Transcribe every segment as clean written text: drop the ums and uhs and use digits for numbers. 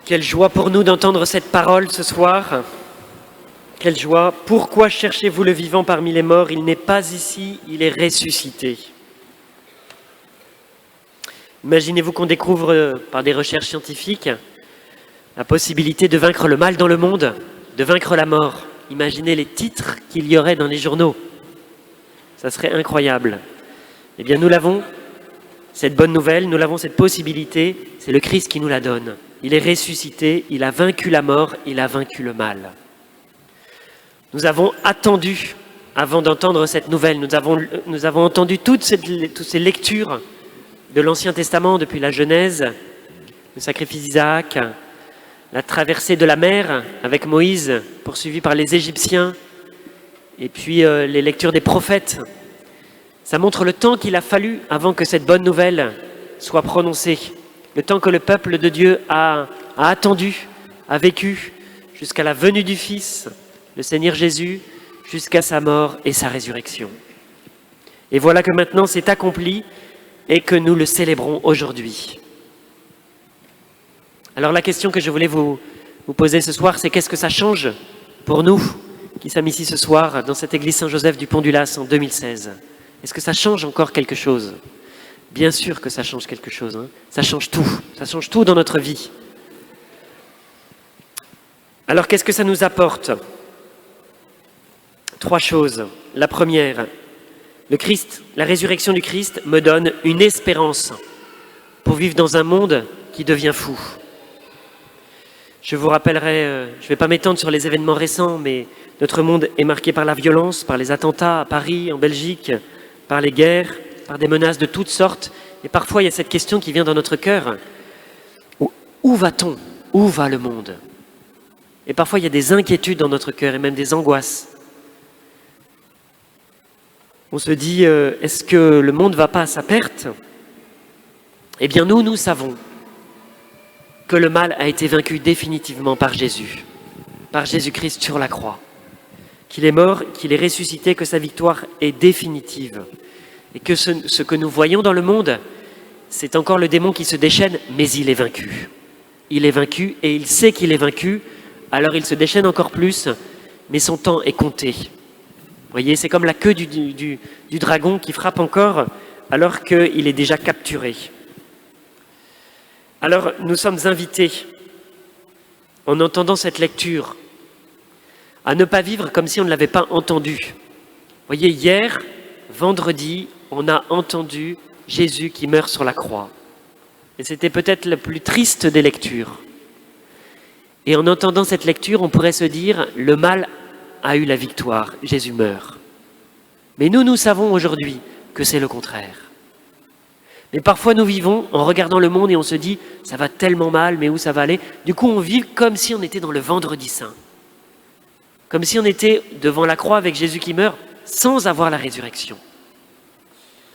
Quelle joie pour nous d'entendre cette parole ce soir. Quelle joie. Pourquoi cherchez-vous le vivant parmi les morts? Il n'est pas ici, il est ressuscité. Imaginez-vous qu'on découvre par des recherches scientifiques la possibilité de vaincre le mal dans le monde, de vaincre la mort. Imaginez les titres qu'il y aurait dans les journaux. Ça serait incroyable. Eh bien, nous l'avons, cette bonne nouvelle, nous l'avons, cette possibilité, c'est le Christ qui nous la donne. Il est ressuscité, il a vaincu la mort, il a vaincu le mal. Nous avons attendu avant d'entendre cette nouvelle. Nous avons entendu toutes ces lectures de l'Ancien Testament depuis la Genèse, le sacrifice d'Isaac, la traversée de la mer avec Moïse, poursuivi par les Égyptiens, et puis les lectures des prophètes. Ça montre le temps qu'il a fallu avant que cette bonne nouvelle soit prononcée, le temps que le peuple de Dieu a attendu, a vécu, jusqu'à la venue du Fils, le Seigneur Jésus, jusqu'à sa mort et sa résurrection. Et voilà que maintenant c'est accompli et que nous le célébrons aujourd'hui. Alors la question que je voulais vous poser ce soir, c'est qu'est-ce que ça change pour nous qui sommes ici ce soir dans cette église Saint-Joseph du Pont-du-Las en 2016 ? Est-ce que ça change encore quelque chose ? Bien sûr que ça change quelque chose. Ça change tout dans notre vie. Alors qu'est-ce que ça nous apporte ? 3 choses. La première, le Christ, la résurrection du Christ me donne une espérance pour vivre dans un monde qui devient fou. Je vous rappellerai, je ne vais pas m'étendre sur les événements récents, mais notre monde est marqué par la violence, par les attentats à Paris, en Belgique, par les guerres, par des menaces de toutes sortes. Et parfois, il y a cette question qui vient dans notre cœur. Où va-t-on ? Où va le monde ? Et parfois, il y a des inquiétudes dans notre cœur et même des angoisses. On se dit, est-ce que le monde ne va pas à sa perte ? Eh bien, nous savons que le mal a été vaincu définitivement par Jésus, par Jésus-Christ sur la croix. Qu'il est mort, qu'il est ressuscité, que sa victoire est définitive. Et que ce que nous voyons dans le monde, c'est encore le démon qui se déchaîne, mais il est vaincu. Il est vaincu et il sait qu'il est vaincu, alors il se déchaîne encore plus, mais son temps est compté. Vous voyez, c'est comme la queue du dragon qui frappe encore, alors qu'il est déjà capturé. Alors, nous sommes invités, en entendant cette lecture, à ne pas vivre comme si on ne l'avait pas entendu. Vous voyez, hier, vendredi, on a entendu Jésus qui meurt sur la croix. Et c'était peut-être la plus triste des lectures. Et en entendant cette lecture, on pourrait se dire, le mal a eu la victoire, Jésus meurt. Mais nous savons aujourd'hui que c'est le contraire. Mais parfois nous vivons en regardant le monde et on se dit, ça va tellement mal, mais où ça va aller ? Du coup, on vit comme si on était dans le vendredi saint. Comme si on était devant la croix avec Jésus qui meurt sans avoir la résurrection.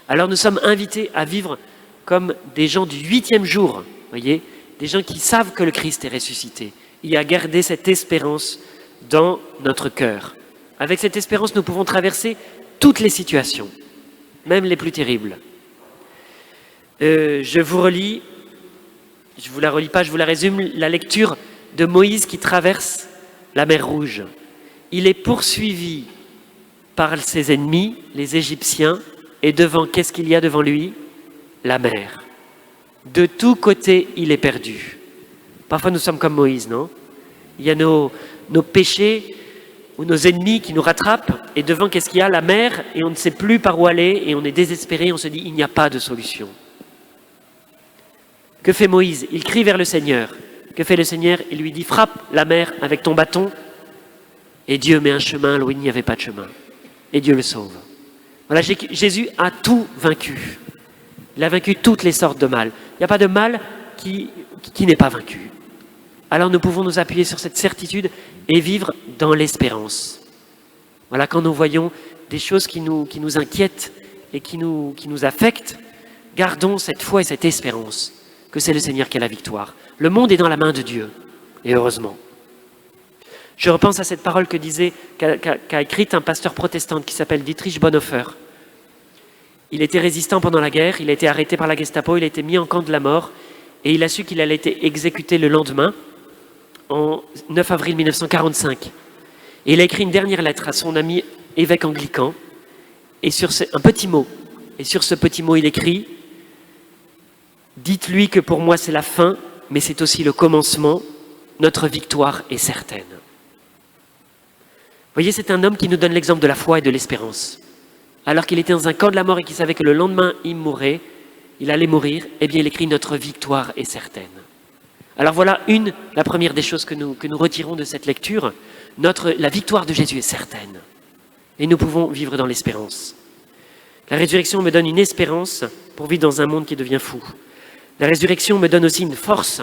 Alors nous sommes invités à vivre comme des gens du 8e jour, voyez, des gens qui savent que le Christ est ressuscité, et à garder cette espérance dans notre cœur. Avec cette espérance, nous pouvons traverser toutes les situations, même les plus terribles. Je vous relis, je ne vous la relis pas, je vous la résume, la lecture de Moïse qui traverse la mer Rouge. Il est poursuivi par ses ennemis, les Égyptiens, et qu'est-ce qu'il y a devant lui ? La mer. De tous côtés, il est perdu. Parfois, nous sommes comme Moïse, non ? Il y a nos péchés ou nos ennemis qui nous rattrapent, et devant, qu'est-ce qu'il y a ? La mer, et on ne sait plus par où aller, et on est désespéré, on se dit, il n'y a pas de solution. Que fait Moïse ? Il crie vers le Seigneur. Que fait le Seigneur ? Il lui dit, frappe la mer avec ton bâton, et Dieu met un chemin là où il n'y avait pas de chemin. Et Dieu le sauve. Voilà, Jésus a tout vaincu. Il a vaincu toutes les sortes de mal. Il n'y a pas de mal qui n'est pas vaincu. Alors nous pouvons nous appuyer sur cette certitude et vivre dans l'espérance. Voilà, quand nous voyons des choses qui nous inquiètent et qui nous affectent, gardons cette foi et cette espérance que c'est le Seigneur qui a la victoire. Le monde est dans la main de Dieu, et heureusement. Je repense à cette parole qu'a écrite un pasteur protestant qui s'appelle Dietrich Bonhoeffer. Il était résistant pendant la guerre, il a été arrêté par la Gestapo, il a été mis en camp de la mort et il a su qu'il allait être exécuté le lendemain. en 9 avril 1945. Et il a écrit une dernière lettre à son ami évêque anglican, et sur un petit mot. Et sur ce petit mot, il écrit « Dites-lui que pour moi c'est la fin, mais c'est aussi le commencement. Notre victoire est certaine. » Vous voyez, c'est un homme qui nous donne l'exemple de la foi et de l'espérance. Alors qu'il était dans un camp de la mort et qu'il savait que le lendemain, il mourrait, il allait mourir, eh bien, il écrit « Notre victoire est certaine ». Alors voilà la première des choses que nous retirons de cette lecture. La victoire de Jésus est certaine. Et nous pouvons vivre dans l'espérance. La résurrection me donne une espérance pour vivre dans un monde qui devient fou. La résurrection me donne aussi une force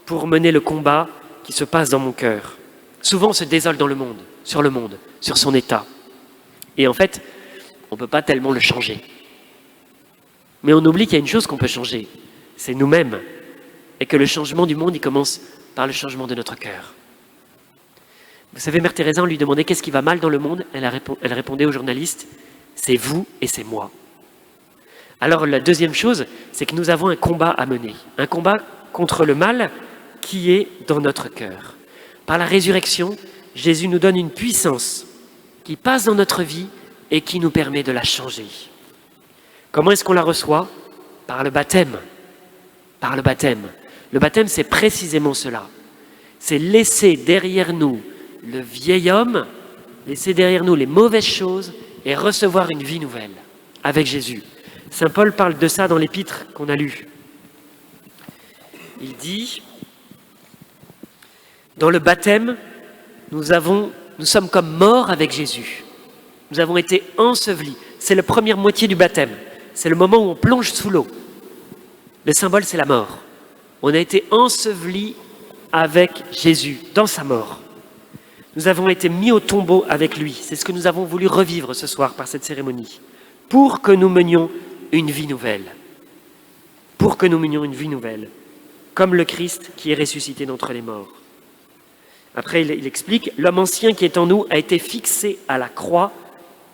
pour mener le combat qui se passe dans mon cœur. Souvent, on se désole dans le monde, sur son état. Et en fait, on ne peut pas tellement le changer. Mais on oublie qu'il y a une chose qu'on peut changer, c'est nous-mêmes. Et que le changement du monde, il commence par le changement de notre cœur. Vous savez, Mère Teresa, on lui demandait qu'est-ce qui va mal dans le monde. Elle répondait aux journalistes, c'est vous et c'est moi. Alors la deuxième chose, c'est que nous avons un combat à mener. Un combat contre le mal qui est dans notre cœur. Par la résurrection, Jésus nous donne une puissance qui passe dans notre vie et qui nous permet de la changer. Comment est-ce qu'on la reçoit? Par le baptême. Par le baptême. Le baptême, c'est précisément cela. C'est laisser derrière nous le vieil homme, laisser derrière nous les mauvaises choses et recevoir une vie nouvelle avec Jésus. Saint Paul parle de ça dans l'épître qu'on a lu. Il dit, dans le baptême, nous sommes comme morts avec Jésus. Nous avons été ensevelis. C'est la première moitié du baptême. C'est le moment où on plonge sous l'eau. Le symbole, c'est la mort. On a été ensevelis avec Jésus dans sa mort. Nous avons été mis au tombeau avec lui. C'est ce que nous avons voulu revivre ce soir par cette cérémonie. Pour que nous menions une vie nouvelle. Pour que nous menions une vie nouvelle. Comme le Christ qui est ressuscité d'entre les morts. Après, il explique, l'homme ancien qui est en nous a été fixé à la croix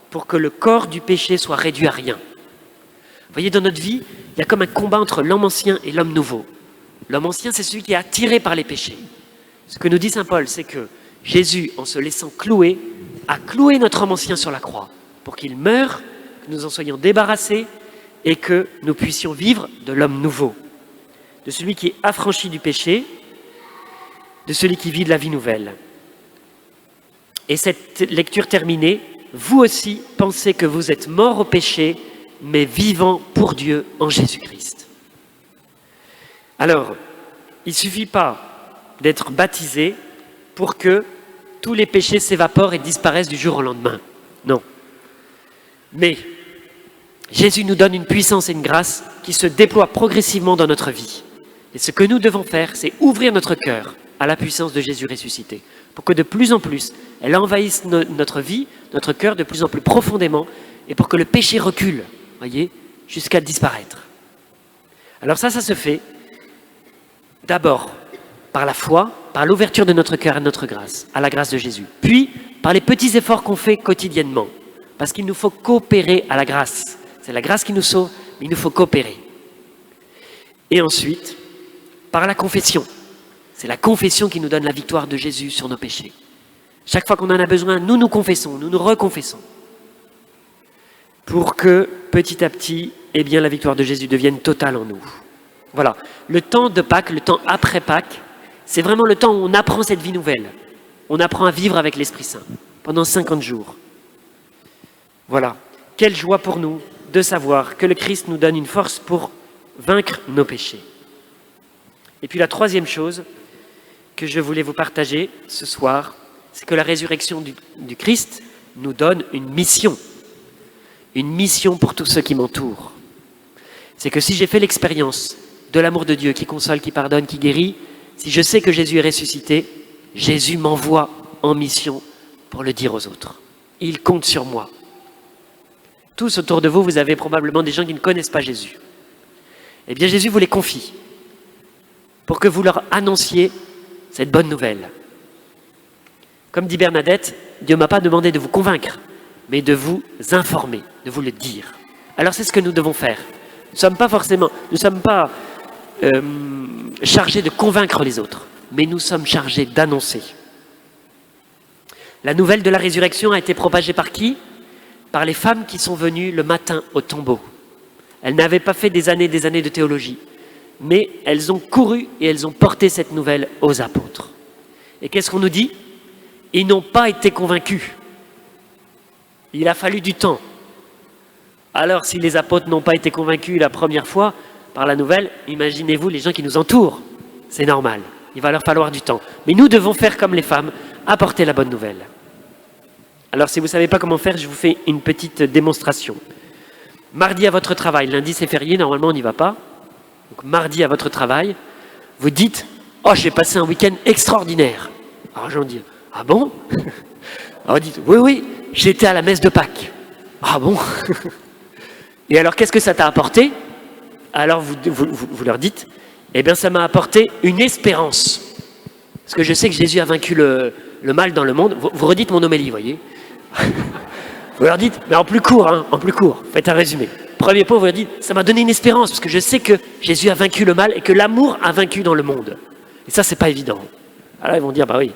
pour que le corps du péché soit réduit à rien. Vous voyez, dans notre vie, il y a comme un combat entre l'homme ancien et l'homme nouveau. L'homme ancien, c'est celui qui est attiré par les péchés. Ce que nous dit saint Paul, c'est que Jésus, en se laissant clouer, a cloué notre homme ancien sur la croix pour qu'il meure, que nous en soyons débarrassés et que nous puissions vivre de l'homme nouveau, de celui qui est affranchi du péché, de celui qui vit de la vie nouvelle. Et cette lecture terminée, vous aussi pensez que vous êtes morts au péché, mais vivants pour Dieu en Jésus-Christ. Alors, il ne suffit pas d'être baptisé pour que tous les péchés s'évaporent et disparaissent du jour au lendemain. Non. Mais Jésus nous donne une puissance et une grâce qui se déploient progressivement dans notre vie. Et ce que nous devons faire, c'est ouvrir notre cœur à la puissance de Jésus ressuscité, pour que de plus en plus, elle envahisse notre vie, notre cœur de plus en plus profondément, et pour que le péché recule, voyez, jusqu'à disparaître. Alors ça se fait d'abord par la foi, par l'ouverture de notre cœur à notre grâce, à la grâce de Jésus. Puis, par les petits efforts qu'on fait quotidiennement, parce qu'il nous faut coopérer à la grâce. C'est la grâce qui nous sauve, mais il nous faut coopérer. Et ensuite, par la confession. C'est la confession qui nous donne la victoire de Jésus sur nos péchés. Chaque fois qu'on en a besoin, nous nous confessons, nous nous reconfessons. Pour que, petit à petit, eh bien, la victoire de Jésus devienne totale en nous. Voilà. Le temps de Pâques, le temps après Pâques, c'est vraiment le temps où on apprend cette vie nouvelle. On apprend à vivre avec l'Esprit Saint pendant 50 jours. Voilà. Quelle joie pour nous de savoir que le Christ nous donne une force pour vaincre nos péchés. Et puis la troisième chose que je voulais vous partager ce soir, c'est que la résurrection du Christ nous donne une mission. Une mission pour tous ceux qui m'entourent. C'est que si j'ai fait l'expérience de l'amour de Dieu qui console, qui pardonne, qui guérit, si je sais que Jésus est ressuscité, Jésus m'envoie en mission pour le dire aux autres. Il compte sur moi. Tous autour de vous, vous avez probablement des gens qui ne connaissent pas Jésus. Eh bien, Jésus vous les confie pour que vous leur annonciez cette bonne nouvelle. Comme dit Bernadette, Dieu ne m'a pas demandé de vous convaincre, mais de vous informer, de vous le dire. Alors c'est ce que nous devons faire. Nous ne sommes pas chargés de convaincre les autres. mais nous sommes chargés d'annoncer. La nouvelle de la résurrection a été propagée par qui? Par les femmes qui sont venues le matin au tombeau. Elles n'avaient pas fait des années de théologie, mais elles ont couru et elles ont porté cette nouvelle aux apôtres. Et qu'est-ce qu'on nous dit? Ils n'ont pas été convaincus. Il a fallu du temps. Alors, si les apôtres n'ont pas été convaincus la première fois par la nouvelle, imaginez-vous les gens qui nous entourent. C'est normal. Il va leur falloir du temps. Mais nous devons faire comme les femmes, apporter la bonne nouvelle. Alors, si vous ne savez pas comment faire, je vous fais une petite démonstration. Mardi à votre travail, lundi c'est férié, normalement on n'y va pas. Donc mardi à votre travail, vous dites « Oh, j'ai passé un week-end extraordinaire ». Alors j'en dis « Ah bon ?» Alors vous dites « Oui, j'étais à la messe de Pâques ». « Ah bon ?» Et alors qu'est-ce que ça t'a apporté? Alors vous leur dites « Eh bien ça m'a apporté une espérance. Parce que je sais que Jésus a vaincu le mal dans le monde. » Vous redites mon homélie, vous voyez. Vous leur dites, mais en plus court, faites un résumé. Premier point, vous leur dites, ça m'a donné une espérance, parce que je sais que Jésus a vaincu le mal et que l'amour a vaincu dans le monde. Et ça, c'est pas évident. Alors ils vont dire, bah oui.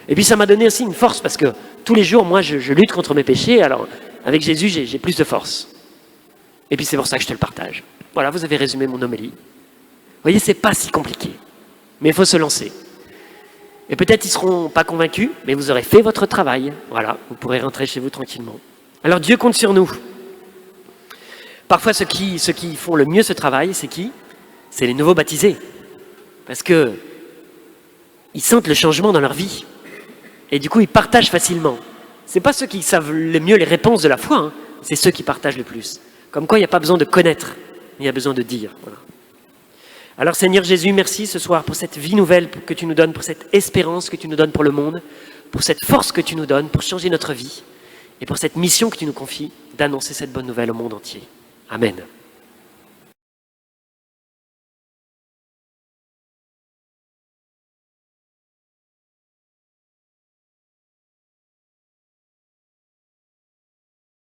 Et puis ça m'a donné aussi une force, parce que tous les jours, moi, je lutte contre mes péchés, alors avec Jésus, j'ai plus de force. Et puis c'est pour ça que je te le partage. Voilà, vous avez résumé mon homélie. Vous voyez, c'est pas si compliqué, mais il faut se lancer. Et peut-être ils ne seront pas convaincus, mais vous aurez fait votre travail. Voilà, vous pourrez rentrer chez vous tranquillement. Alors Dieu compte sur nous. Parfois, ceux qui font le mieux ce travail, c'est qui? C'est les nouveaux baptisés. Parce que ils sentent le changement dans leur vie. Et du coup, ils partagent facilement. Ce n'est pas ceux qui savent le mieux les réponses de la foi, hein. C'est ceux qui partagent le plus. Comme quoi, il n'y a pas besoin de connaître, il y a besoin de dire. Voilà. Alors Seigneur Jésus, merci ce soir pour cette vie nouvelle que tu nous donnes, pour cette espérance que tu nous donnes pour le monde, pour cette force que tu nous donnes pour changer notre vie et pour cette mission que tu nous confies d'annoncer cette bonne nouvelle au monde entier. Amen.